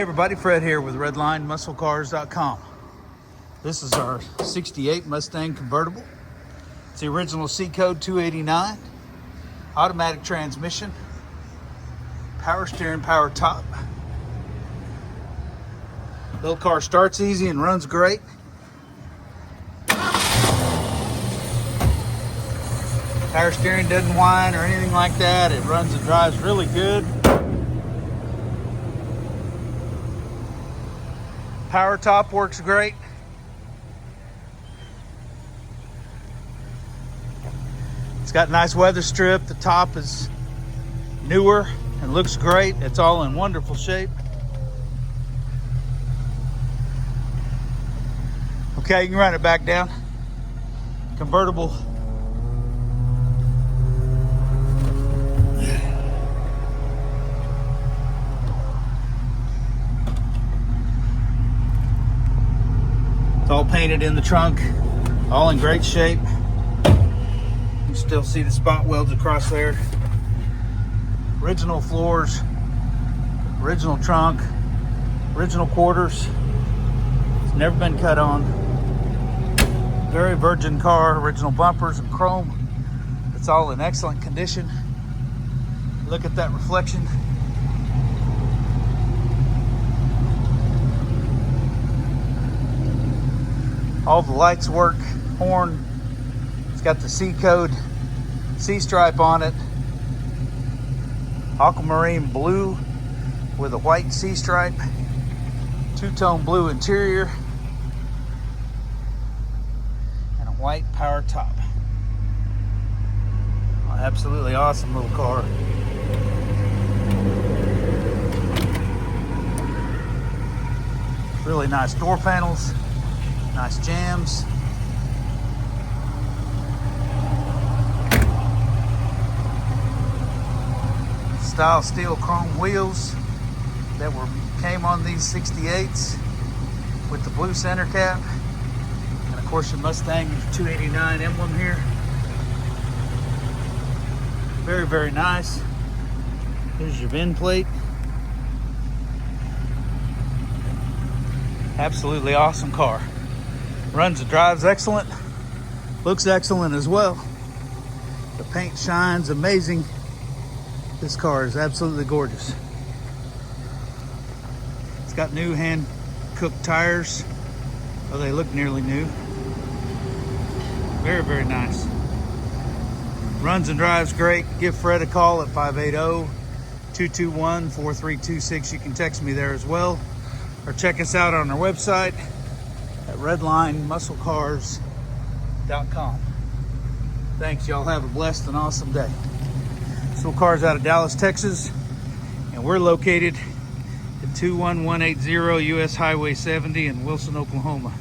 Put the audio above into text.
Hey everybody, Fred here with redlinemusclecars.com. This is our 68 Mustang convertible. It's the original C code 289, automatic transmission, power steering, power top. Little car starts easy and runs great. Power steering doesn't whine or anything like that. It runs and drives really good. Power top works great. It's got a nice weather strip. The top is newer and looks great. It's all in wonderful shape. Okay, you can run it back down. Convertible. All painted in the trunk, all in great shape. You still see the spot welds across there. Original floors, original trunk, original quarters. It's never been cut on. Very virgin car, original bumpers and chrome. It's all in excellent condition. Look at that reflection. All the lights work, horn. It's got the C code, C stripe on it. Aquamarine blue with a white C stripe. Two-tone blue interior. And a white power top. Absolutely awesome little car. Really nice door panels. Nice jams. Style steel chrome wheels that came on these 68s with the blue center cap. And of course your Mustang 289 emblem here. Very, very nice. Here's your VIN plate. Absolutely awesome car. Runs and drives excellent, looks excellent as well. The paint shines amazing. This car is absolutely gorgeous. It's got new hand-cooked tires. Oh, they look nearly new. Very, very nice. Runs and drives great. Give Fred a call at 580-221-4326. You can text me there as well, or check us out on our website at redlinemusclecars.com. Thanks, y'all. Have a blessed and awesome day. This little car's out of Dallas, Texas, and we're located at 21180 US Highway 70 in Wilson, Oklahoma.